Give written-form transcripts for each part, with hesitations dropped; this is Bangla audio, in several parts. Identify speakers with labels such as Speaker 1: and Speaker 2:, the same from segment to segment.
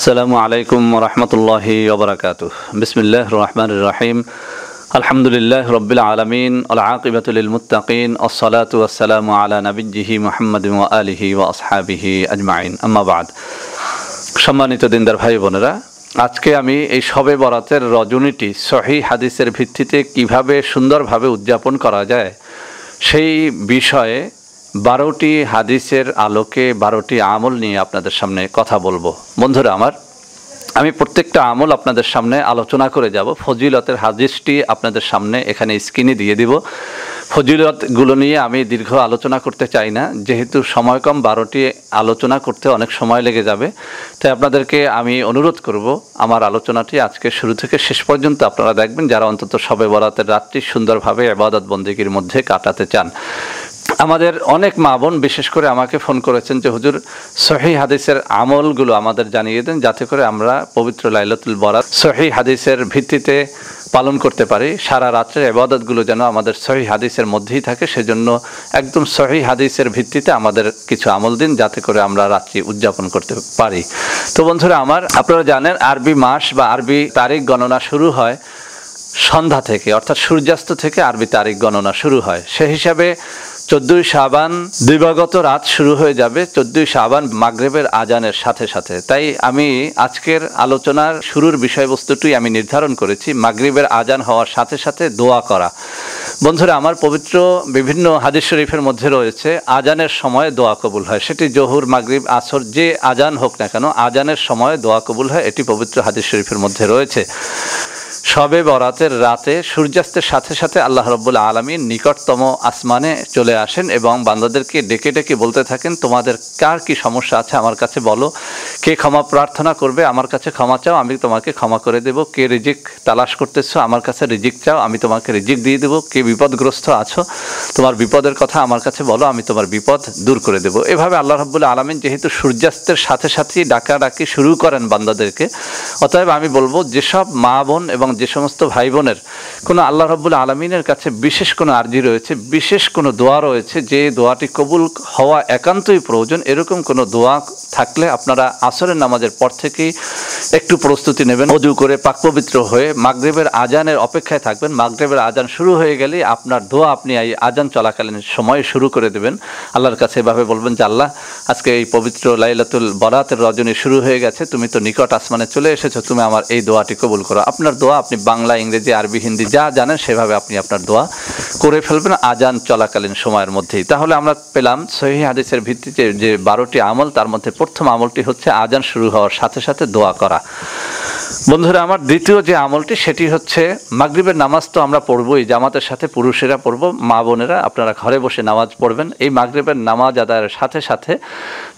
Speaker 1: আসসালামু আলাইকুম রহমতুল্লাহি ওবরাকাতুহ। বিসমিল্লাহির রহমানির রহিম। আলহামদুলিল্লাহ রব্বিল আলামিন ওয়াল আকিবাতু লিল মুত্তাকিন ওয়াসসালাতু ওয়াসসালামু আলা নাবিয়্যিহি মুহাম্মাদিন ওয়া আলিহি ওয়া আসহাবিহি আজমাইন। আম্মা বাদ। সম্মানিত দিনদার ভাই বোনেরা, আজকে আমি এই শবে বরাতের রজনীটি সহিহ হাদিসের ভিত্তিতে কিভাবে সুন্দরভাবে উদযাপন করা যায় সেই বিষয়ে 12টি হাদিসের আলোকে 12টি আমল নিয়ে আপনাদের সামনে কথা বলবো। বন্ধুরা আমার, আমি প্রত্যেকটা আমল আপনাদের সামনে আলোচনা করে যাব। ফজিলতের হাদিসটি আপনাদের সামনে এখানে স্ক্রিনে দিয়ে দিব। ফজিলতগুলো নিয়ে আমি দীর্ঘ আলোচনা করতে চাই না, যেহেতু সময় কম, 12টি আলোচনা করতে অনেক সময় লেগে যাবে। তাই আপনাদেরকে আমি অনুরোধ করব আমার আলোচনাটি আজকে শুরু থেকে শেষ পর্যন্ত আপনারা দেখবেন, যারা অন্তত শবে বরাতের রাতটি সুন্দরভাবে ইবাদত বন্দেগীর মধ্যে কাটাতে চান। আমাদের অনেক মা বোন বিশেষ করে আমাকে ফোন করেছেন যে হুজুর, সহিহ হাদিসের আমলগুলো আমাদের জানিয়ে দেন, যাতে করে আমরা পবিত্র লাইলাতুল বরাত সহিহ হাদিসের ভিত্তিতে পালন করতে পারি। সারা রাত্রের ইবাদতগুলো যেন আমাদের সহিহ হাদিসের মধ্যেই থাকে, সেজন্য একদম সহিহ হাদিসের ভিত্তিতে আমাদের কিছু আমল দিন, যাতে করে আমরা রাত্রি উদযাপন করতে পারি। তো বন্ধুরা আমার, আপনারা জানেন আরবি মাস বা আরবি তারিখ গণনা শুরু হয় সন্ধ্যা থেকে, অর্থাৎ সূর্যাস্ত থেকে আরবি তারিখ গণনা শুরু হয়। সে হিসাবে 14ই শাবান দিবাগত রাত শুরু হয়ে যাবে 14ই শাবান মাগরিবের আজানের সাথে সাথে। তাই আমি আজকের আলোচনার শুরুর বিষয়বস্তুটি আমি নির্ধারণ করেছি মাগরিবের আজান হওয়ার সাথে সাথে দোয়া করা। বন্ধুরা আমার, পবিত্র বিভিন্ন হাদিস শরীফের মধ্যে রয়েছে আজানের সময় দোয়া কবুল হয়। সেটি জোহর, মাগরিব, আসর যে আজান হোক না কেন, আজানের সময় দোয়া কবুল হয়, এটি পবিত্র হাদিস শরীফের মধ্যে রয়েছে। শবে বরাতের রাতে সূর্যাস্তের সাথে সাথে আল্লাহ রাব্বুল আলামিন নিকটতম আসমানে চলে আসেন এবং বান্দাদেরকে ডেকে ডেকে বলতে থাকেন, তোমাদের কার কি সমস্যা আছে আমার কাছে বলো। কে ক্ষমা প্রার্থনা করবে আমার কাছে ক্ষমা চাও, আমি তোমাকে ক্ষমা করে দেব। কে রিজিক তালাশ করতেছো আমার কাছে রিজিক চাও, আমি তোমাকে রিজিক দিয়ে দেবো। কে বিপদগ্রস্ত আছো, তোমার বিপদের কথা আমার কাছে বলো, আমি তোমার বিপদ দূর করে দেব। এভাবে আল্লাহ রাব্বুল আলামিন যেহেতু সূর্যাস্তের সাথে সাথেই ডাকাডাকি শুরু করেন বান্দাদেরকে, অতএব আমি বলবো যেসব মা বোন এবং যে সমস্ত ভাই বোনের কোনো আল্লাহ রাব্বুল আলামিনের কাছে বিশেষ কোনো আরজি রয়েছে, বিশেষ কোনো দোয়া রয়েছে, যে দোয়াটি কবুল হওয়া একান্তই প্রয়োজন, এরকম কোনো দোয়া থাকলে আপনারা আসরের নামাজের পর থেকেই একটু প্রস্তুতি নেবেন। ওযু করে পাক পবিত্র হয়ে মাগরিবের আজানের অপেক্ষায় থাকবেন। মাগরিবের আজান শুরু হয়ে গেলে আপনার দোয়া আপনি এই আজান চলাকালীন সময়ে শুরু করে দেবেন। আল্লাহর কাছে এভাবে বলবেন যে, আল্লাহ, আজকে এই পবিত্র লাইলাতুল বরাতের রজনী শুরু হয়ে গেছে, তুমি তো নিকট আসমানে চলে এসেছো, তুমি আমার এই দোয়াটি কবুল করো। আপনার দোয়া আপনি বাংলা, ইংরেজি, আরবি, হিন্দি যা জানেন সেভাবে আপনি আপনার দোয়া করে ফেলবেন আজান চলাকালীন সময়ের মধ্যেই। তাহলে আমরা পেলাম সহিহ হাদিসের ভিত্তিতে যে 12টি আমল, তার মধ্যে প্রথম আমলটি হচ্ছে আজান শুরু হওয়ার সাথে সাথে দোয়া করা। বন্ধুরা আমার, দ্বিতীয় যে আমলটি সেটি হচ্ছে মাগরিবের নামাজ তো আমরা পড়বই, জামাতের সাথে পুরুষেরা পড়ব, মা বোনেরা আপনারা ঘরে বসে নামাজ পড়বেন। এই মাগরিবের নামাজ আদায়ের সাথে সাথে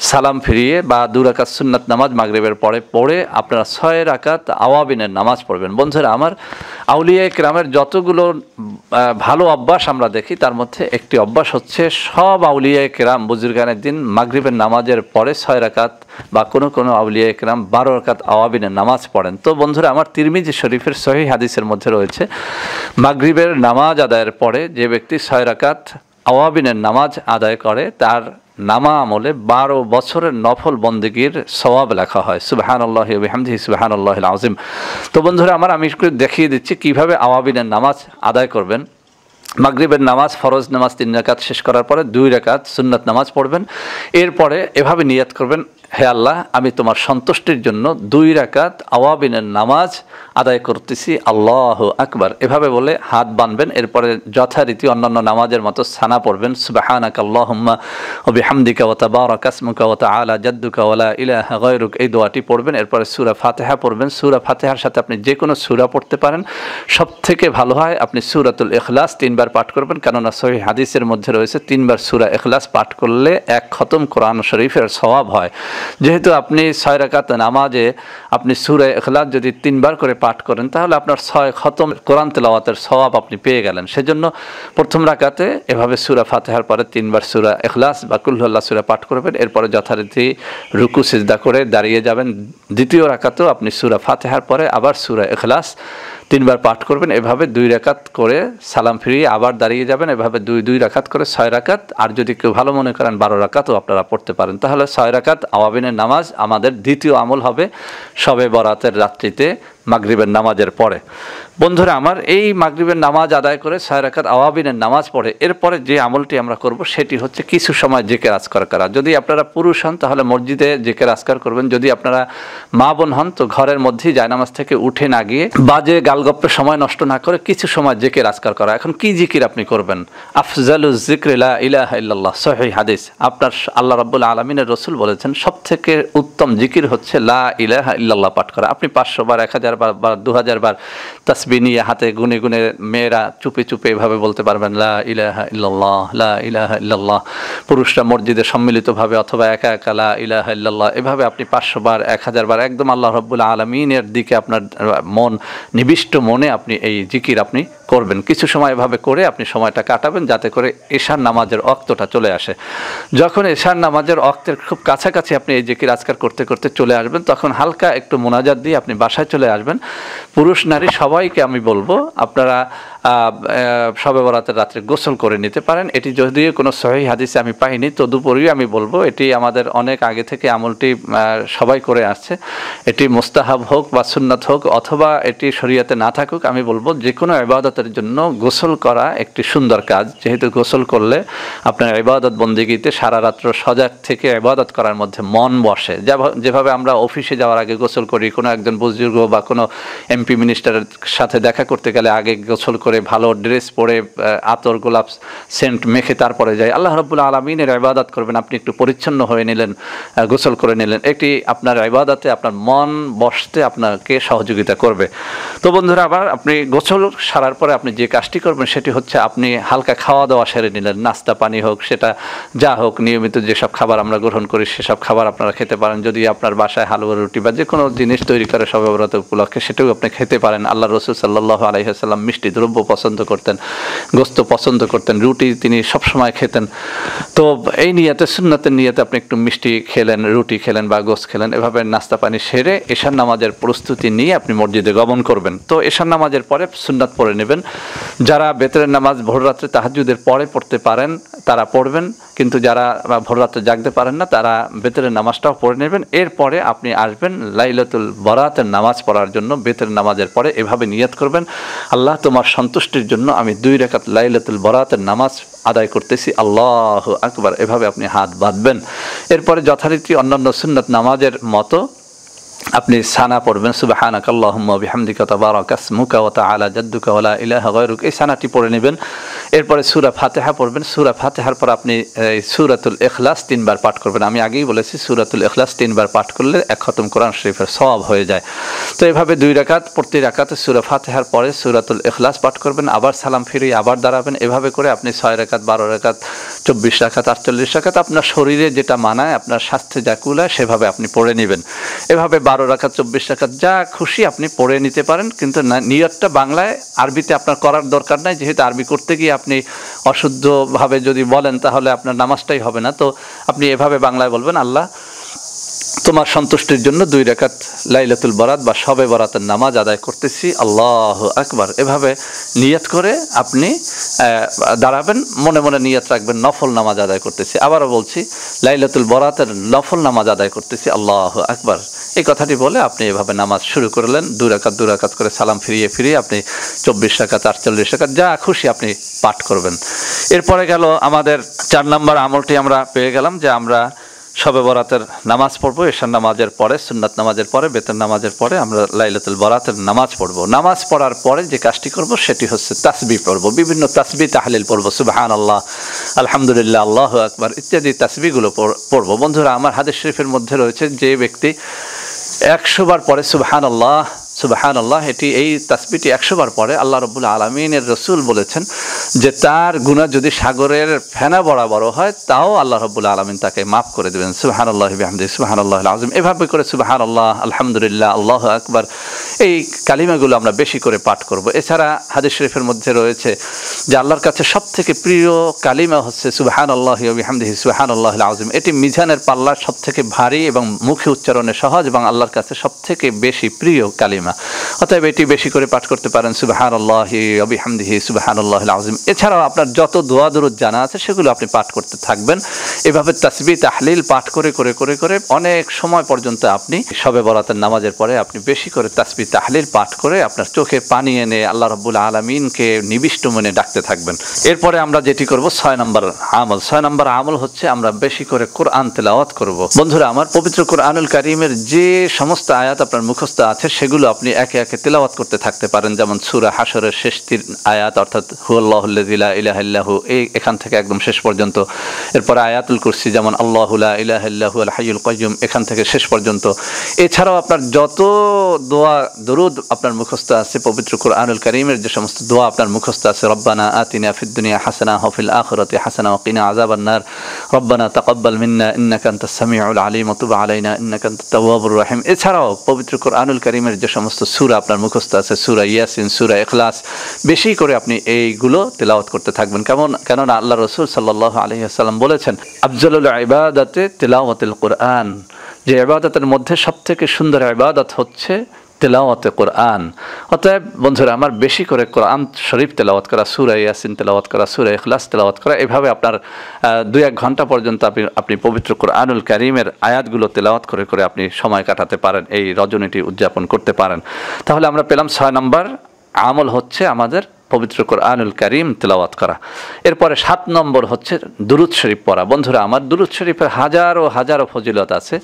Speaker 1: সালাম ফিরিয়ে বা 2 রাকাত সুন্নাত নামাজ মাগরিবের পরে পড়ে আপনারা 6 রাকাত আওয়াবিনের নামাজ পড়বেন। বন্ধুরা আমার, আউলিয়া কেরামের যতগুলো ভালো অভ্যাস আমরা দেখি, তার মধ্যে একটি অভ্যাস হচ্ছে সব আউলিয়া কেরাম বুজুর্গানের দিন মাগরিবের নামাজের পরে 6 রাকাত বা কোনো কোনো আউলিয়া কেরাম 12 রাকাত আওয়াবিনের নামাজ পড়েন। তো বন্ধুরা আমার, তিরমিজি শরীফের সহিহ হাদিসের মধ্যে রয়েছে মাগরিবের নামাজ আদায়ের পরে যে ব্যক্তি 6 রাকাত আওয়াবিনের নামাজ আদায় করে, তার নামা আমলে 12 বছরের নফল বন্দেগীর সওয়াব লেখা হয়। সুবহানাল্লাহি ওয়া বিহামদিহি সুবহানাল্লাহিল আযীম। তো বন্ধুরা আমার, আমি একটু দেখিয়ে দিচ্ছি কিভাবে আওয়াবিনের নামাজ আদায় করবেন। মাগরিবের নামাজ, ফরজ নামাজ 3 রাকাত শেষ করার পরে 2 রাকাত সুন্নাত নামাজ পড়বেন। এরপরে এভাবে নিয়ত করবেন, হে আল্লাহ, আমি তোমার সন্তুষ্টির জন্য 2 রাকাত আওয়াবিনের নামাজ আদায় করতেছি, আল্লাহু আকবার। এভাবে বলে হাত বাঁধবেন। এরপরে যথারীতি অন্যান্য নামাজের মতো সানা পড়বেন, সুবহানাকা আল্লাহুম্মা ওয়া বিহামদিকা ওয়া তাবারাকা ইসমুকা ওয়া তাআলা জাদ্দুকা ওয়া লা ইলাহা গায়রুক, এই দোয়াটি পড়বেন। এরপরে সূরা ফাতিহা পড়বেন। সূরা ফাতিহার সাথে আপনি যে কোনো সূরা পড়তে পারেন, সবথেকে ভালো হয় আপনি সূরাতুল ইখলাস 3 বার পাঠ করবেন, কেননা সহিহ হাদিসের মধ্যে রয়েছে 3 বার সূরা ইখলাস পাঠ করলে 1 খতম কোরআন শরীফের সওয়াব হয়। যেহেতু আপনি 6 রাকাত নামাজে আপনি সূরা ইখলাস যদি 3 বার করে পাঠ করেন, তাহলে আপনার 6 খতম কোরআন তেলাওয়াতের সওয়াব আপনি পেয়ে গেলেন। সেজন্য প্রথম রাকাতে এভাবে সূরা ফাতিহার পরে 3 বার সূরা ইখলাস বা কুল হুয়াল্লাহ সূরা পাঠ করবেন। এরপরে যথারীতি রুকু সিজদা করে দাঁড়িয়ে যাবেন, দ্বিতীয় রাকাতেও আপনি সূরা ফাতিহার পরে আবার সূরা ইখলাস 3 বার পাঠ করবেন। এভাবে 2 রাকাত করে সালাম ফিরিয়ে আবার দাঁড়িয়ে যাবেন। এভাবে 2 রাকাত করে 6 রাকাত। আর যদি কেউ ভালো মনে করেন 12 রাকাতও আপনারা পড়তে পারেন। তাহলে 6 রাকাত আওয়াবিনের নামাজ আমাদের দ্বিতীয় আমল হবে শবে বরাতের রাত্রিতে মাগরিবের নামাজের পরে। বন্ধুরা আমার, এই মাগরিবের নামাজ আদায় করে 6 রাকাত আওয়াবিনের নামাজ পড়ে এরপরে যে আমলটি আমরা করব সেটি হচ্ছে কিছু সময় জিকির আজকার করা। যদি আপনারা পুরুষ হন তাহলে মসজিদে জিকির আজকার করবেন, যদি আপনারা মা বোন হন তো ঘরের মধ্যেই জায়নামাজ থেকে উঠে না গিয়ে বাজে গালগপ্পের সময় নষ্ট না করে কিছু সময় জিকির আজকার করা। এখন কি জিকির আপনি করবেন? আফজালুজ যিকরি লা ইলাহা ইল্লাল্লাহ, সহিহ হাদিস। আপনার আল্লাহ রাব্বুল আলামিনের রাসূল বলেছেন সবথেকে উত্তম জিকির হচ্ছে লা ইলাহা ইল্লাল্লাহ পাঠ করা। আপনি 500 বার 1000 বার বা 2000 বার তাসবিহ নিয়ে হাতে গুনে গুনে মেয়েরা চুপে চুপে এভাবে বলতে পারবেন লা ইলাহা ইল্লাল্লাহ, লা ইলাহা ইল্লাল্লাহ। পুরুষরা মসজিদে সম্মিলিতভাবে অথবা একা একা লা ইলাহা ইল্লাল্লাহ এভাবে আপনি 500 বার 1000 বার একদম আল্লাহ রাব্বুল আলামিনের দিকে আপনার মন নিবিষ্ট মনে আপনি এই জিকির আপনি করবেন। কিছু সময় এভাবে করে আপনি সময়টা কাটাবেন যাতে করে এশার নামাজের ওয়াক্তটা চলে আসে। যখন এশার নামাজের ওয়াক্তের খুব কাছাকাছি আপনি এই জিকির আজকার করতে করতে চলে আসবেন, তখন হালকা একটু মোনাজাত দিয়ে আপনি বাসায় চলে আসবেন। পুরুষ নারী সবাইকে আমি বলবো আপনারা শবে বরাতের রাত্রে গোসল করে নিতে পারেন। এটি যদিও কোনো সহিহ হাদিসে আমি পাইনি, তদুপরিও আমি বলবো এটি আমাদের অনেক আগে থেকে আমলটি সবাই করে আসছে। এটি মুস্তাহাব হোক বা সুন্নাত হোক অথবা এটি শরীয়তে না থাকুক, আমি বলবো যে কোনো ইবাদতের জন্য গোসল করা একটি সুন্দর কাজ। যেহেতু গোসল করলে আপনার ইবাদত বন্দেগীতে সারা রাত্র সজাগ থেকে ইবাদত করার মধ্যে মন বসে। যেভাবে আমরা অফিসে যাওয়ার আগে গোসল করি, কোনো একজন বুজুর্গ বা কোনো এমপি মিনিস্টারের সাথে দেখা করতে গেলে আগে গোসল করে ভালো ড্রেস পরে আতর গোলাপ সেন্ট মেখে তারপরে যাই। আল্লাহ রাব্বুল আলামিনের ইবাদত করবেন, আপনি একটু পরিচ্ছন্ন হয়ে নিলেন, গোসল করে নিলেন, এটি আপনার ইবাদতে আপনার মন বসতে আপনাকে সহযোগিতা করবে। তো বন্ধুরা আবার আপনি গোসল সারার পরে আপনি যে কাজটি করবেন সেটি হচ্ছে আপনি হালকা খাওয়া দাওয়া সেরে নিলেন। নাস্তা পানি হোক, সেটা যা হোক, নিয়মিত যেসব খাবার আমরা গ্রহণ করি সেসব খাবার আপনারা খেতে পারেন। যদি আপনার বাসায় হালুয়া রুটি বা যে কোনো জিনিস তৈরি করে শবে বরাত উপলক্ষে সেটাও আপনি খেতে পারেন। আল্লাহ রাসূল সাল্লাল্লাহু আলাইহি ওয়াসাল্লাম মিষ্টি দ্রব্য পছন্দ করতেন, গোস্ত পছন্দ করতেন, রুটি তিনি সবসময় খেতেন। তো এই নিয়তে সুন্নাতের নিয়তে আপনি একটু মিষ্টি খেলেন, রুটি খেলেন বা গোস্ত খেলেন। এভাবে নাস্তা পানি সেরে এশার নামাজের প্রস্তুতি নিয়ে আপনি মসজিদে গমন করবেন। তো এশার নামাজের পরে সুন্নাত পড়ে নেবেন। যারা বেতরের নামাজ ভোররাত্রে তাহাজ্জুদের পরে পড়তে পারেন তারা পড়বেন, কিন্তু যারা ভোররাত্রে জাগতে পারেন না তারা বেতরের নামাজটাও পড়ে নেবেন। এরপরে আপনি আসবেন লাইলাতুল বরাতের নামাজ পড়ার জন্য। বেতরের নামাজের পরে এভাবে নিয়ত করবেন, আল্লাহ তোমার সন্তুষ্টির জন্য আমি 2 রাকাত লাইলাতুল বরাতের নামাজ আদায় করতেছি, আল্লাহু আকবার। এভাবে আপনি হাত বাঁধবেন। এরপরে যথারীতি অন্যান্য সুন্নাত নামাজের মতো আপনি সানা পড়বেন, সুবহানাকাল্লাহুম্মা বিহামদিকা তাবারাকা ইসমুকা ওয়া তাআলা জাদ্দুকা ওয়া লা ইলাহা গায়রুক। এই সানাটি পড়ে নেবেন। এরপরে সূরা ফাতিহা পড়বেন। সূরা ফাতিহার পর আপনি সূরাতুল ইখলাস 3 বার পাঠ করবেন। আমি আগেই বলেছি সূরাতুল ইখলাস 3 বার পাঠ করলে 1 খতম কোরআন শরীফের সওয়াব হয়ে যায়। তো এভাবে 2 রাকাত, প্রতি রাকাতে সূরা ফাতিহার পরে সূরাতুল ইখলাস পাঠ করবেন, আবার সালাম ফিরিয়ে আবার দাঁড়াবেন। এভাবে করে আপনি 6 রাকাত, 12 রাকাত, 24 রাকাত, 48 রাকাত আপনার শরীরে যেটা মানায়, আপনার স্বাস্থ্যে যা কুলায় সেভাবে আপনি পড়ে নেবেন। এভাবে 12 রাকাত, 24 রাকাত যা খুশি আপনি পড়ে নিতে পারেন, কিন্তু নিয়তটা বাংলায় আরবিতে আপনার করার দরকার নাই। যেহেতু আরবি করতে গিয়ে আপনি অশুদ্ধভাবে যদি বলেন তাহলে আপনার নামাজটাই হবে না। তো আপনি এভাবে বাংলায় বলবেন, আল্লাহ তোমার সন্তুষ্টির জন্য 2 রাকাত লাইলাতুল বরাত বা শবে বরাতের নামাজ আদায় করতেছি, আল্লাহু আকবার। এভাবে নিয়ত করে আপনি দাঁড়াবেন, মনে মনে নিয়ত রাখবেন নফল নামাজ আদায় করতেছি। আবারও বলছি, লাইলাতুল বরাতের নফল নামাজ আদায় করতেছি, আল্লাহু আকবার। এই কথাটি বলে আপনি এভাবে নামাজ শুরু করলেন। 2 রাকাত 2 রাকাত করে সালাম ফিরিয়ে ফিরিয়ে আপনি 24 রাকাত, 48 রাকাত যা খুশি আপনি পাঠ করবেন। এরপরে গেল আমাদের 4 নম্বর আমলটি আমরা পেয়ে গেলাম যে আমরা শবে বরাতের নামাজ পড়বো। এশার নামাজের পরে, সুন্নাত নামাজের পরে, বেতর নামাজের পরে আমরা লাইলাতুল বরাতের নামাজ পড়বো। নামাজ পড়ার পরে যে কাজটি করব সেটি হচ্ছে তাসবিহ পড়বো। বিভিন্ন তাসবিহ তাহলিল পড়বো, সুবহানাল্লাহ, আলহামদুলিল্লাহ, আল্লাহু আকবার ইত্যাদি তাসবিহগুলো পড়বো। বন্ধুরা আমার হাদিস শরীফের মধ্যে রয়েছে যে ব্যক্তি 100 বার পরে সুবহানাল্লাহ, সুবহানাল্লাহ, এটি এই তাসবিহটি 100 বার পরে আল্লাহ রাব্বুল আলামিনের রাসূল বলেছেন যে তার গুনাহ যদি সাগরের ফেনা বরাবর হয় তাও আল্লাহ রাব্বুল আলামিন তাকে মাফ করে দেবেন। সুবহানাল্লাহি বিহামদিহি সুবহানাল্লাহিল আযীম। এভাবে করে সুবহানাল্লাহ, আলহামদুলিল্লাহ, আল্লাহু আকবার এই কালিমাগুলো আমরা বেশি করে পাঠ করব। এছাড়া হাদিস শরীফের মধ্যে রয়েছে যে আল্লাহর কাছে সবথেকে প্রিয় কালিমা হচ্ছে সুবহানাল্লাহি ওয়া বিহামদিহি সুবহানাল্লাহিল আযীম। এটি মিজানের পাল্লার সবথেকে ভারী এবং মুখে উচ্চারণে সহজ এবং আল্লাহর কাছে সবথেকে বেশি প্রিয় কালিমা। অতএব এটি বেশি করে পাঠ করতে পারেন, সুবহানাল্লাহি ওয়া বিহামদিহি সুবহানাল্লাহিল আযীম। এছাড়াও আপনার যত দোয়া দরুদ জানা আছে সেগুলো আপনি পাঠ করতে থাকবেন। এভাবে তাসবিহ তাহলিল পাঠ করে করে করে করে অনেক সময় পর্যন্ত আপনি শবে বরাতের নামাজের পরে আপনি বেশি করে তাসবিহ তাহলিল পাঠ করে আপনার চোখে পানি এনে আল্লাহ রাব্বুল আলামিনকে নিবিষ্ট মনে ডাকতে থাকবেন। এরপরে আমরা যেটি করব 6 নম্বর আমল। 6 নম্বর আমল হচ্ছে আমরা বেশি করে কোরআন তেলাওয়াত করব। বন্ধুরা আমার, পবিত্র কোরআনুল কারীমের যে সমস্ত আয়াত আপনার মুখস্থ আছে সেগুলো আপনি একে একে তেলাওয়াত করতে থাকতে পারেন। যেমন সূরা হাশরের শেষ 3 আয়াত অর্থাৎ হুয়াল্লাহুল্লাযী লা ইলাহা ইল্লাহু, এখান থেকে একদম শেষ পর্যন্ত। এরপরে আয়াতুল কুরসি যেমন আল্লাহু লা ইলাহা ইল্লাহু আল হাইয়ুল কাইয়্যুম, এখান থেকে শেষ পর্যন্ত। এছাড়াও আপনার যত দোয়া দরুদ আপনার মুখস্থ আছে পবিত্র কোরআনুল কারীমের যে সমস্ত দোয়া আপনার মুখস্থ আছে, রব্বানা আতিনা ফিদ দুনিয়া হাসানাহ ওয়া ফিল আখিরাতি হাসানাহ ওয়া কিনা আযাবান নার, রব্বানা তাকাব্বাল মিন্না ইন্নাকা আনতাস সামিউল আলিম ওয়া তুব আলাইনা ইন্নাকা আনতাত তাওয়াবুর রহিম। এছাড়াও পবিত্র কোরআনুল কারীমের যে সমস্ত সূরা আপনার মুখস্থ আছে, সূরা ইয়াসিন, সূরা ইখলাস, বেশি করে আপনি এইগুলো তেলাওয়াত করতে থাকবেন। কেননা আল্লাহ রাসূল সাল্লাল্লাহু আলাইহি ওয়াসাল্লাম বলেছেন, আফজালুল ইবাদাতি তিলাওয়াতুল কোরআন, যে ইবাদতের মধ্যে সবথেকে সুন্দর ইবাদত হচ্ছে তেলাওয়াতে কোরআন। অতএব বন্ধুরা আমার, বেশি করে কোরআন শরীফ তেলাওয়াত করা, সূরা ইয়াসিন তেলাওয়াত করা, সূরা ইখলাস তেলাওয়াত করা, এভাবে আপনার 2-1 ঘন্টা পর্যন্ত আপনি পবিত্র কোরআনুল কারীমের আয়াতগুলো তেলাওয়াত করে করে আপনি সময় কাটাতে পারেন, এই রজনীটি উদযাপন করতে পারেন। তাহলে আমরা পেলাম 6 নম্বর আমল হচ্ছে আমাদের পবিত্র কোরআনুল কারীম তেলাওয়াত করা। এরপরে 7 নম্বর হচ্ছে দুরূদ শরীফ পড়া। বন্ধুরা আমার, দুরূদ শরীফের হাজারো হাজারো ফজিলত আছে।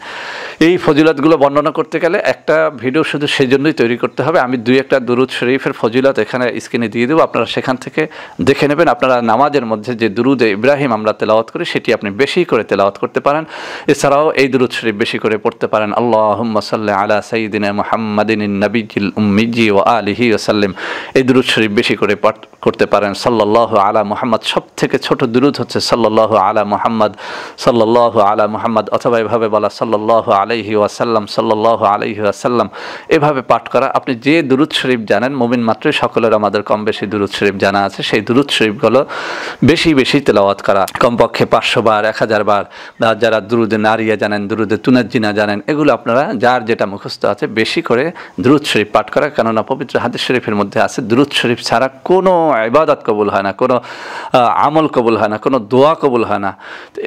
Speaker 1: এই ফজিলতগুলো বর্ণনা করতে গেলে একটা ভিডিও শুধু সেই জন্যই তৈরি করতে হবে। আমি 2-1টা দুরূদ শরীফের ফজিলত এখানে স্ক্রিনে দিয়ে দেবো, আপনারা সেখান থেকে দেখে নেবেন। আপনারা নামাজের মধ্যে যে দুরূদে ইব্রাহিম আমরা তেলাওয়াত করি সেটি আপনি বেশি করে তেলাওয়াত করতে পারেন। এছাড়াও এই দুরূদ শরীফ বেশি করে পড়তে পারেন, আল্লাহুম্মা সাল্লি আলা সাইয়্যিদিনা মুহাম্মাদিনিন নাবিয়্যিল উম্মিয়্যি ওয়া আলিহি ওয়া সাল্লাম। এই দুরূদ শরীফ বেশি করে পাঠ করতে পারেন। সাল্লাল্লাহু আলা মুহাম্মদ, সব থেকে ছোট দুরূদ হচ্ছে সাল্লাল্লাহু আলা মুহাম্মদ, সাল্লাল্লাহু আলা মুহাম্মদ, অথবা এভাবে বলা সাল্লাল্লাহু আলাইহি ওয়াসাল্লাম, সাল্লাল্লাহু আলাইহি ওয়াসাল্লাম, এভাবে পাঠ করা। আপনি যে দুরূদ শরীফ জানেন, মুমিন মাত্রই সকলের আমাদের কম বেশি দুরূদ শরীফ জানা আছে, সেই দুরূদ শরীফগুলো বেশি বেশি তেলাওয়াত করা, কমপক্ষে 500 বার, 1000 বার। বা যারা দুরূদে নারিয়া জানেন, দুরূদে তুনাজ্জিনা জানেন, এগুলো আপনারা যার যেটা মুখস্থ আছে বেশি করে দুরূদ শরীফ পাঠ করা। কেননা পবিত্র হাদিস শরীফের মধ্যে আছে দুরূদ শরীফ ছাড়া কোনো ইবাদত কবুল হয় না, কোনো আমল কবুল হয় না, কোনো দোয়া কবুল হয় না।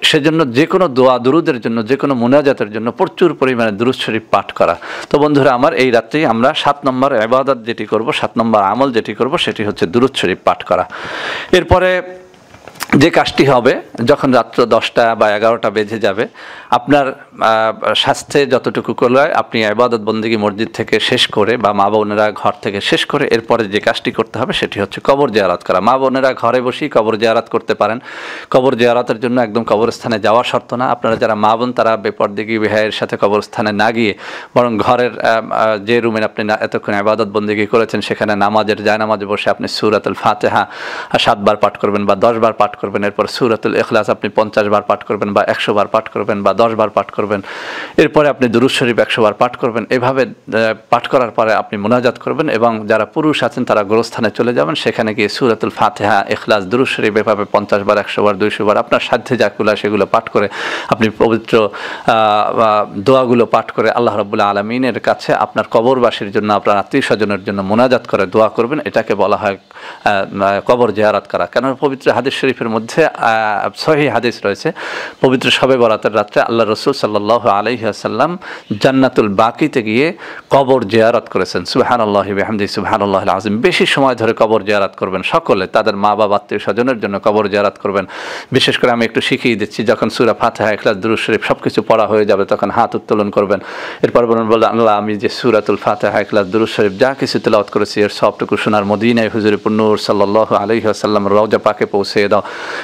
Speaker 1: সেজন্য যে কোনো দোয়া দুরূদের জন্য, যে কোনো মুনাজাতের জন্য প্রচুর পরিমাণে দুরূদ শরীফ পাঠ করা। তো বন্ধুরা আমার, এই রাত্রেই আমরা 7 নম্বর ইবাদত যেটি করব, 7 নম্বর আমল যেটি করব সেটি হচ্ছে দুরূদ শরীফ পাঠ করা। এরপরে যে কাজটি হবে, যখন রাত্র 10টা বা 11টা বেজে যাবে, আপনার স্বাস্থ্যে যতটুকু করলে আপনি ইবাদত বন্দেগী মসজিদ থেকে শেষ করে বা মা বোনেরা ঘর থেকে শেষ করে এরপরে যে কাজটি করতে হবে সেটি হচ্ছে কবর জিয়ারত করা। মা বোনেরা ঘরে বসেই কবর জিয়ারত করতে পারেন। কবর জিয়ারতের জন্য একদম কবরস্থানে যাওয়া শর্ত না। আপনারা যারা মা বোন তারা বেপরদেগী বেহায়ের সাথে কবরস্থানে না গিয়ে বরং ঘরের যে রুমে আপনি এতক্ষণ ইবাদত বন্দেগী করেছেন সেখানে নামাজের জায়নামাজে বসে আপনি সূরাতুল ফাতিহা 7 বার পাঠ করবেন বা 10 বার পাঠ করবেন। এরপর সূরাতুল ইখলাস আপনি 50 বার পাঠ করবেন বা 100 বার পাঠ করবেন বা 10 বার পাঠ করবেন। এরপরে আপনি দুরূদ শরীফ 100 বার পাঠ করবেন। এভাবে পাঠ করার পরে আপনি মুনাজাত করবেন এবং যারা পুরুষ আছেন তারা গোরস্থানে চলে যাবেন, সেখানে গিয়ে সূরাতুল ফাতিহা, ইখলাস, দুরূদ শরীফ এভাবে 50 বার, 100 বার, 200 বার আপনার সাধ্যে যা কুলায় সেগুলো পাঠ করে আপনি পবিত্র দোয়াগুলো পাঠ করে আল্লাহ রাব্বুল আলামিনের কাছে আপনার কবরবাসীর জন্য, আপনার আত্মীয় স্বজনের জন্য মুনাজাত করে দোয়া করবেন। এটাকে বলা হয় কবর জিয়ারত করা। কেন পবিত্র হাদিস শরীফের মধ্যে সহিহ হাদিস রয়েছে, পবিত্র শবে বরাতের রাত্রে আল্লাহ রাসূল সাল্লাল্লাহু আলাইহি ওয়াসাল্লাম জান্নাতুল বাকিতে গিয়ে কবর জিয়ারত করেছেন। সুবহানাল্লাহি বিহামদিহি সুবহানাল্লাহিল আযীম। বেশি সময় ধরে কবর জিয়ারত করবেন, সকলে তাদের মা বাবা আত্মীয় স্বজনের জন্য কবর জিয়ারত করবেন। বিশেষ করে আমি একটু শিখিয়ে দিচ্ছি, যখন সূরা ফাতিহা, ইখলাস, দুরূদ শরীফ সবকিছু পড়া হয়ে যাবে তখন হাত উত্তোলন করবেন। এরপর বলবেন, আল্লাহ আমি যে সূরাতুল ফাতিহা, ইখলাস, দুরূদ শরীফ যা কিছু তেলাওয়াত করেছি এর সবটুকু সোনার মদিনায় হুজুরে নূর সাল্লাল্লাহু আলাইহি ওয়াসাল্লাম রওজা পাকে পৌঁছে দাও।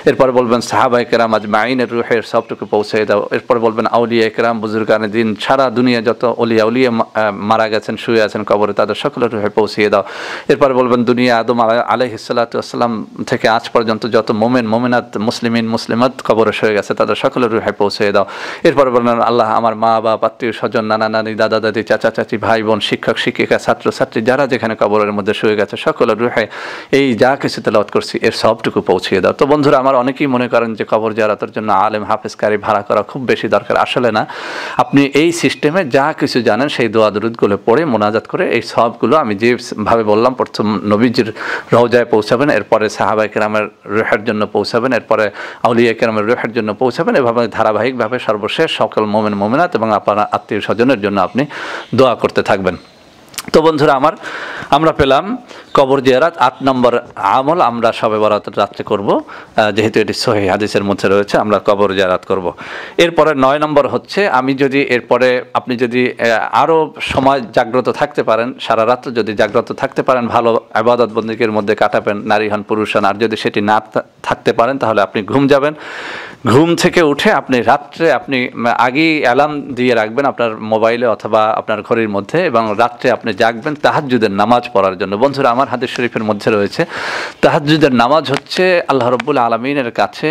Speaker 1: এরপর বলবেন সাহাবায়ে কেরাম আজমাইনের রূহের সবটুকু পৌঁছে দাও। এরপর বলবেন আউলিয়া কেরাম, বুজুর্গানে দিন, সারা দুনিয়া যত ওলিয়া উলিয়া মারা গেছেন, শুয়ে আছেন কবরে, তাদের সকলের রুহে পৌঁছিয়ে দাও। এরপরে বলবেন দুনিয়া আদম আলাইহিস সালাতু ওয়াসসালাম থেকে আজ পর্যন্ত যত মোমেন মোমেনাত মুসলিমিন মুসলিমাত কবরে শুয়ে গেছে তাদের সকলের রুহে পৌঁছিয়ে দাও। এরপরে বলবেন আল্লাহ আমার মা বাপ আত্মীয় স্বজন নানা নানি দাদা দাদি চাচা চাচি ভাই বোন শিক্ষক শিক্ষিকা ছাত্র ছাত্রী যারা যেখানে কবরের মধ্যে শুয়ে গেছে সকলের রুহে এই যা কিছু তেলাওয়াত করছি এর সবটুকু পৌঁছিয়ে দাও। তো বন্ধুরা আমার অনেকেই মনে করেন যে কবর জিয়ারতের জন্য আলেম হাফেজকারী ভাড়া করা খুব বেশি দরকার, আসলে না। আপনি এই সিস্টেমে যা কিছু জানেন সেই দোয়া দুরুদগুলো পড়ে মোনাজাত করে এই সবগুলো আমি যেভাবে বললাম, প্রথম নবীজির রওজায় পৌঁছাবেন, এরপরে সাহাবায়ে কেরামের রুহের জন্য পৌঁছাবেন, এরপরে আউলিয়া কেরামের রুহের জন্য পৌঁছাবেন, এভাবে ধারাবাহিকভাবে সর্বশেষ সকল মোমেন মোমেনাত এবং আপনার আত্মীয় স্বজনের জন্য আপনি দোয়া করতে থাকবেন। তো বন্ধুরা আমার, আমরা পেলাম কবর জিয়ারত ৮ নম্বর আমল আমরা শবে বরাতের রাত্রে করব, যেহেতু এটি সহিহ হাদিসের মধ্যে রয়েছে আমরা কবর জিয়ারত করব। এরপরে ৯ নম্বর হচ্ছে, আমি যদি এরপরে আপনি যদি আরও সময় জাগ্রত থাকতে পারেন, সারা রাত্র যদি জাগ্রত থাকতে পারেন, ভালো ইবাদত বন্দেগীর মধ্যে কাটাবেন, নারী হন পুরুষ হন, আর যদি সেটি না থাকতে পারেন তাহলে আপনি ঘুম যাবেন। ঘুম থেকে উঠে আপনি রাত্রে আপনি আগেই অ্যালার্ম দিয়ে রাখবেন আপনার মোবাইলে অথবা আপনার ঘড়ির মধ্যে, এবং রাত্রে আপনি জাগবেন তাহাজ্জুদের নামাজ পড়ার জন্য। বন্ধুরা আমার, হাদিস শরীফের মধ্যে রয়েছে তাহাজ্জুদের নামাজ হচ্ছে আল্লাহ রাব্বুল আলামিনের কাছে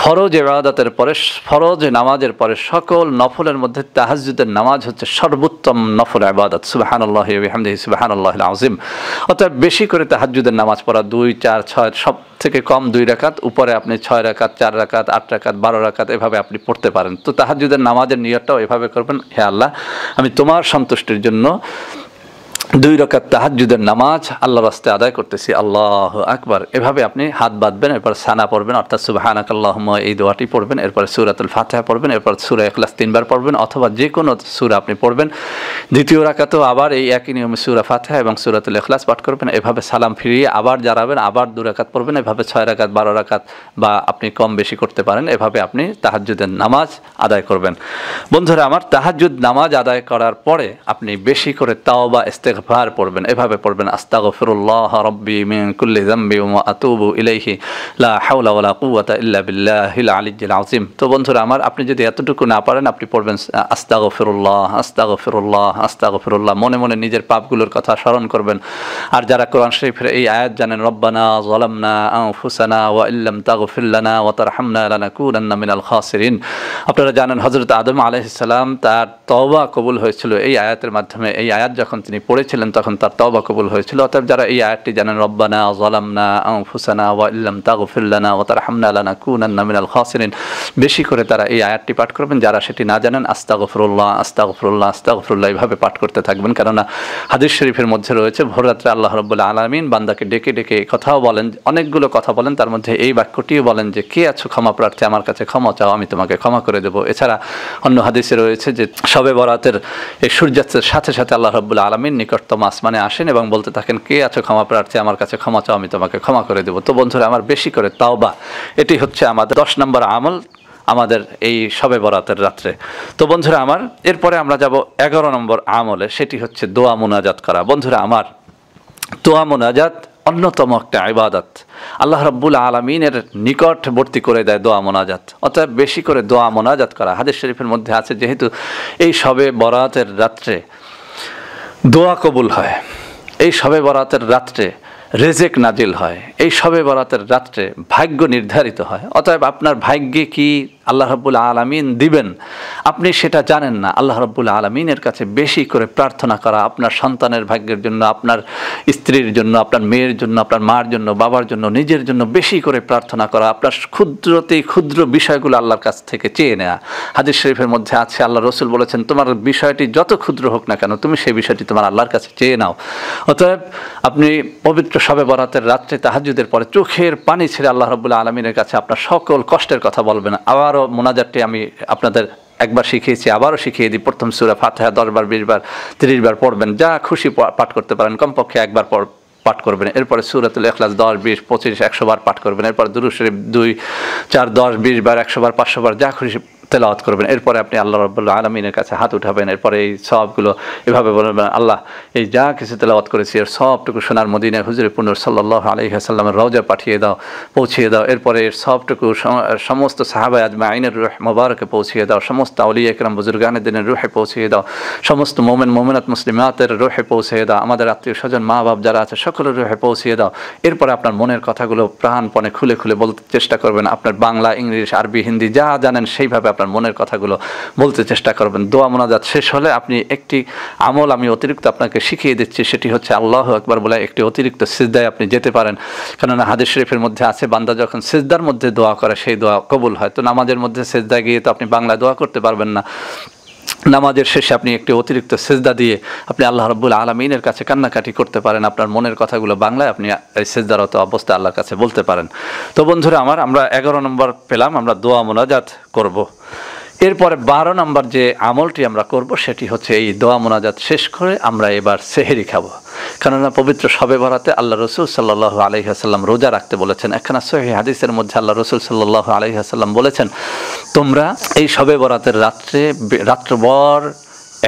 Speaker 1: ফরজ ইবাদতের পরে, ফরজ নামাজের পরে সকল নফলের মধ্যে তাহাজ্জুদের নামাজ হচ্ছে সর্বোত্তম নফল ইবাদত। সুবহানাল্লাহি ওয়া বিহামদিহি সুবহানাল্লাহিল আযীম। অতএব বেশি করে তাহাজ্জুদের নামাজ পড়া, 2, 4, 6, সব থেকে কম 2 রাকাত, উপরে আপনি 6 রাকাত, 4 রাকাত, 8 রাকাত, 12 রাকাত এভাবে আপনি পড়তে পারেন। তো তাহাজ্জুদের নামাজের নিয়তটাও এভাবে করবেন, হে আল্লাহ আমি তোমার সন্তুষ্টির জন্য 2 রাকাত তাহাজ্জুদের নামাজ আল্লাহর রাস্তায় আদায় করতেছি, আল্লাহু আকবার। এভাবে আপনি হাত বাঁধবেন, এরপর সানা পড়বেন, অর্থাৎ সুবহানাকাল্লাহুম্মা এই দোয়াটি পড়বেন, এরপর সূরাতুল ফাতিহা পড়বেন, এরপর সূরা ইখলাস 3 বার পড়বেন, অথবা যে কোনো সূরা আপনি পড়বেন। দ্বিতীয় রাকাতেও আবার এই একই নিয়মে সূরা ফাতিহা এবং সূরাতুল ইখলাস পাঠ করবেন, এভাবে সালাম ফিরিয়ে আবার দাঁড়াবেন, আবার 2 রাকাত পড়বেন, এভাবে 6 রাকাত, 12 রাকাত বা আপনি কম বেশি করতে পারেন, এভাবে আপনি তাহাজ্জুদের নামাজ আদায় করবেন। বন্ধুরা আমার, তাহাজ্জুদ নামাজ আদায় করার পরে আপনি বেশি করে তাওবা ইস্তিগফার পড়বেন, এভাবে পড়বেন আস্তাগফিরুল্লাহ রাব্বি মিন কুল্লি যামবি ওয়া আতুবু ইলাইহি লা হাওলা ওয়ালা কুওয়াতা ইল্লা বিল্লাহিল আলিয়্যিল আযীম। তো বন্ধুরা আমার, আপনি যদি এতটুকু না পারেন আপনি পড়বেন আস্তাগফিরুল্লাহ আস্তাগফিরুল্লাহ আস্তাগফিরুল্লাহ, মনে মনে নিজের পাপগুলোর কথা স্মরণ করবেন। আর যারা কোরআন শরীফের এই আয়াত জানেন, রব্বানা যালামনা আনফুসানা ওয়া ইল্লাম তাগফির লানা ওয়া তারহামনা লানাকুনান্না মিনাল খাসিরিন। আপনারা জানেন হযরত আদম আলাইহিস সালাম তার তওবা কবুল হয়েছিল এই আয়াতের মাধ্যমে। এই আয়াত যখন তিনি পড়েছিলেন তখন তার তওবা কবুল হয়েছিল। অতএব যারা এই আয়াতটি জানেন, রব্বানা যালামনা আনফুসানা ওয়া ইল্লাম তাগফির লানা ওয়া তারহামনা লানাকুনান্না মিনাল খাসিরিন, বেশি করে তারা এই আয়াতটি পাঠ করবেন। যারা সেটি না জানেন, আস্তাগফিরুল্লাহ আস্তাগফিরুল্লাহ আস্তাগফিরুল্লাহ এইভাবে পাঠ করতে থাকবেন। কেননা হাদিস শরীফের মধ্যে রয়েছে ভোর রাত্রে আল্লাহ রাব্বুল আলামিন বান্দাকে ডেকে ডেকে এই কথাও বলেন, অনেকগুলো কথা বলেন, তার মধ্যে এই বাক্যটিও বলেন যে কে আছো ক্ষমা প্রার্থী, আমার কাছে ক্ষমা চাও, আমি তোমাকে ক্ষমা করে দেবো। এছাড়া অন্য হাদিসে রয়েছে যে শবে বরাতের এই সূর্যাস্তের সাথে সাথে আল্লাহ রাব্বুল আলামিন নিকটতম আসমানে আসেন এবং বলতে থাকেন, কে আছো ক্ষমা প্রার্থী, আমার কাছে ক্ষমা চাও, আমি তোমাকে ক্ষমা করে দেবো। তো বন্ধুরা আমার, বেশি করে তাওবা, এটি হচ্ছে আমাদের 10 নম্বর আমল আমাদের এই শবে বরাতের রাত্রে। তো বন্ধুরা আমার, এরপরে আমরা যাব 11 নম্বর আমলে, সেটি হচ্ছে দোয়া মুনাজাত করা। বন্ধুরা আমার, দোয়া মুনাজাত অন্যতম একটা ইবাদত, আল্লাহ রাব্বুল আলামিনের নিকটবর্তী করে দেয় দোয়া মোনাজাত। অতএব বেশি করে দোয়া মোনাজাত করা। হাদিস শরীফের মধ্যে আছে, যেহেতু এই শবে বরাতের রাত্রে দোয়া কবুল হয়, এই শবে বরাতের রাত্রে রেজেক নাজিল হয়, এই শবে বরাতের রাত্রে ভাগ্য নির্ধারিত হয়। অতএব আপনার ভাগ্যে কি আল্লাহ রাব্বুল আলামিন দিবেন আপনি সেটা জানেন না। আল্লাহ রাব্বুল আলামিনের কাছে বেশি করে প্রার্থনা করা, আপনার সন্তানের ভাগ্যের জন্য, আপনার স্ত্রীর জন্য, আপনার মেয়ের জন্য, আপনার মার জন্য, বাবার জন্য, নিজের জন্য বেশি করে প্রার্থনা করা, আপনার ক্ষুদ্রতেই ক্ষুদ্র বিষয়গুলো আল্লাহর কাছ থেকে চেয়ে নেওয়া। হাদিস শরীফের মধ্যে আছে, আল্লাহ রসুল বলেছেন, তোমার বিষয়টি যত ক্ষুদ্র হোক না কেন, তুমি সেই বিষয়টি তোমার আল্লাহর কাছে চেয়ে নাও। অতএব আপনি পবিত্র শবে বরাতের রাত্রে তাহাজ্জুদের পরে চোখের পানি ছেড়ে আল্লাহ রাব্বুল আলামিনের কাছে আপনার সকল কষ্টের কথা বলবেন। আবারও মোনাজাতটি আমি আপনাদের একবার শিখিয়েছি, আবারও শিখিয়ে দিই। প্রথম সূরা ফাতিহা 10 বার, 20 বার, 30 বার পড়বেন, যা খুশি পাঠ করতে পারেন, কমপক্ষে একবার পাঠ করবেন। এরপরে সূরাতুল ইখলাস 10, 20, 25, 100 বার পাঠ করবেন। এরপর দুরূদ শরীফ 2, 4, 10, 20 বার, 100 বার, 500 বার, যা খুশি তেলাওয়াত করবেন, এরপরে আপনি আল্লাহ রাব্বুল আলামিনের কাছে হাত উঠাবেন, এরপরে এই সওয়াবগুলো এভাবে বলবেন, আল্লাহ এই যা কিছু তেলাওয়াত করেছি এর সবটুকু সোনার মদিনায় হুজুরে পুনর সাল্লাল্লাহু আলাইহি ওয়াসাল্লামের রওজা পাঠিয়ে দাও, পৌঁছিয়ে দাও, এরপরে এর সবটুকু সমস্ত সাহাবায়ে আজমাইনের রূহ মুবারকে পৌঁছিয়ে দাও, সমস্ত আউলিয়া কিরাম বুজুর্গানে দিনের রূহে পৌঁছিয়ে দাও, সমস্ত মুমিন মুমিনাত মুসলিমাতের রূহে পৌঁছিয়ে দাও, আমাদের আত্মীয় স্বজন মা বাপ যারা আছে সকলের রূহে পৌঁছিয়ে দাও। এরপরে আপনার মনের কথাগুলো প্রাণপণে খুলে খুলে বলতে চেষ্টা করবেন, আপনার বাংলা, ইংলিশ, আরবি, হিন্দি যা জানেন সেইভাবে আপনার মনের কথাগুলো বলতে চেষ্টা করবেন। দোয়া মোনাজাত শেষ হলে আপনি একটি আমল আমি অতিরিক্ত আপনাকে শিখিয়ে দিচ্ছি, সেটি হচ্ছে আল্লাহু আকবার বলে একটি অতিরিক্ত সিজদায় আপনি যেতে পারেন। কেননা হাদিস শরীফের মধ্যে আছে বান্দা যখন সিজদার মধ্যে দোয়া করে সেই দোয়া কবুল হয়। তো নামাজের মধ্যে সিজদায় গিয়ে তো আপনি বাংলায় দোয়া করতে পারবেন না, নামাজের শেষে আপনি একটি অতিরিক্ত সিজদা দিয়ে আপনি আল্লাহ রাব্বুল আলামিনের কাছে কান্নাকাটি করতে পারেন, আপনার মনের কথাগুলো বাংলায় আপনি এই সিজদারত অবস্থায় আল্লাহর কাছে বলতে পারেন। তো বন্ধুরা আমার, আমরা 11 নম্বর পেলাম, আমরা দোয়া মোনাজাত করব। এরপরে 12 নম্বর যে আমলটি আমরা করব সেটি হচ্ছে এই দোয়া মোনাজাত শেষ করে আমরা এবার সেহরি খাবো। কেননা পবিত্র শবে বরাতে আল্লাহ রসুল সাল্লাল্লাহু আলাইহি ওয়াসাল্লাম রোজা রাখতে বলেছেন। একখানা সহিহ হাদিসের মধ্যে আল্লাহ রসুল সাল্লাল্লাহু আলাইহি ওয়াসাল্লাম বলেছেন, তোমরা এই শবে বরাতের রাত্রভর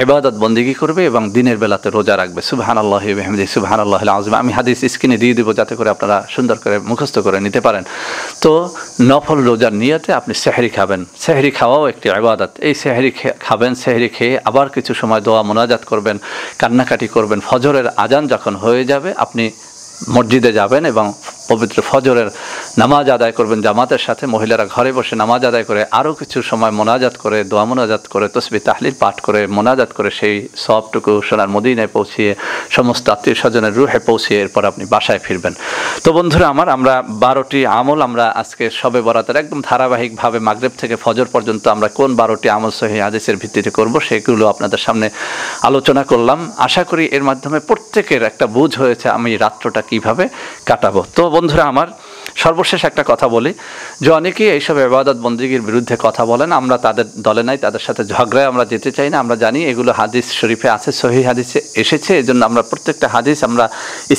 Speaker 1: ইবাদত বন্দেগী করবে এবং দিনের বেলাতে রোজা রাখবে। সুবহানাল্লাহি ওয়া বিহামদিহি সুবহানাল্লাহিল আযীম। আমি হাদিস স্ক্রিনে দিয়ে দেব যাতে করে আপনারা সুন্দর করে মুখস্থ করে নিতে পারেন। তো নফল রোজার নিয়তে আপনি সেহরি খাবেন, সেহরি খাওয়াও একটি ইবাদত। এই সেহরি খাবেন, সেহরি খেয়ে আবার কিছু সময় দোয়া মোনাজাত করবেন, কান্নাকাটি করবেন। ফজরের আজান যখন হয়ে যাবে আপনি মসজিদে যাবেন এবং পবিত্র ফজরের নামাজ আদায় করবেন জামাতের সাথে। মহিলারা ঘরে বসে নামাজ আদায় করে আরও কিছু সময় মোনাজাত করে, দোয়া মোনাজাত করে, তসবিহ তাহলিল পাঠ করে, মোনাজাত করে সেই সবটুকু সোনার মদিনায় পৌঁছিয়ে সমস্ত আত্মীয় স্বজনের রুহে পৌঁছিয়ে এরপর আপনি বাসায় ফিরবেন। তো বন্ধুরা আমার, আমরা 12টি আমল আমরা আজকে শবে বরাতের একদম ধারাবাহিকভাবে মাগরিব থেকে ফজর পর্যন্ত আমরা কোন 12টি আমল সহিহ হাদিসের ভিত্তিতে করব সেগুলো আপনাদের সামনে আলোচনা করলাম। আশা করি এর মাধ্যমে প্রত্যেকের একটা বুঝ হয়েছে আমি রাত্রটা কিভাবে কাটাবো। তো বন্ধুরা আমার, সর্বশেষ একটা কথা বলি যে অনেকেই এইসব ইবাদত বন্দেগীর বিরুদ্ধে কথা বলেন, আমরা তাদের দলে নাই, তাদের সাথে ঝগড়ায় আমরা যেতে চাই না। আমরা জানি এগুলো হাদিস শরীফে আছে, সহিহ হাদিসে এসেছে, এই জন্য আমরা প্রত্যেকটা হাদিস আমরা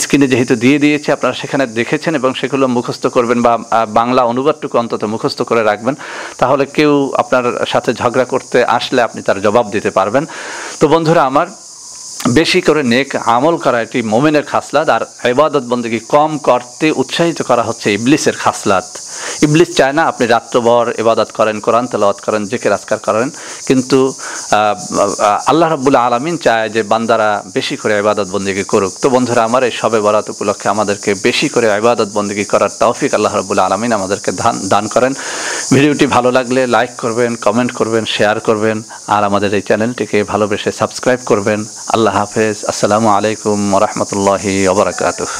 Speaker 1: স্ক্রিনে যেহেতু দিয়ে দিয়েছি আপনারা সেখানে দেখেছেন এবং সেগুলো মুখস্থ করবেন বা বাংলা অনুবাদটুকু অন্তত মুখস্থ করে রাখবেন। তাহলে কেউ আপনার সাথে ঝগড়া করতে আসলে আপনি তার জবাব দিতে পারবেন। তো বন্ধুরা আমার, বেশি করে নেক আমল করা এটি মুমিনের খাসলাত, আর ইবাদত বন্দেগী কম করতে উৎসাহিত করা হচ্ছে ইবলিসের খাসলাত। ইবলিস চায় না আপনি রাত্রভর ইবাদত করেন, কোরআন তেলাওয়াত করেন, জিকির আজকার করেন, কিন্তু আল্লাহ রাব্বুল আলামিন চায় যে বান্দারা বেশি করে ইবাদত বন্দেগী করুক। তো বন্ধুরা আমার, এই শবে বরাত উপলক্ষে আমাদেরকে বেশি করে ইবাদত বন্দেগী করার তৌফিক আল্লাহ রাব্বুল আলামিন আমাদেরকে দান করেন। ভিডিওটি ভালো লাগলে লাইক করবেন, কমেন্ট করবেন, শেয়ার করবেন, আর আমাদের এই চ্যানেলটিকে ভালোবেসে সাবস্ক্রাইব করবেন। আল্লাহ হাফেজ। আসসালামু আলাইকুম ওয়া রাহমাতুল্লাহি ওয়া বারাকাতুহু।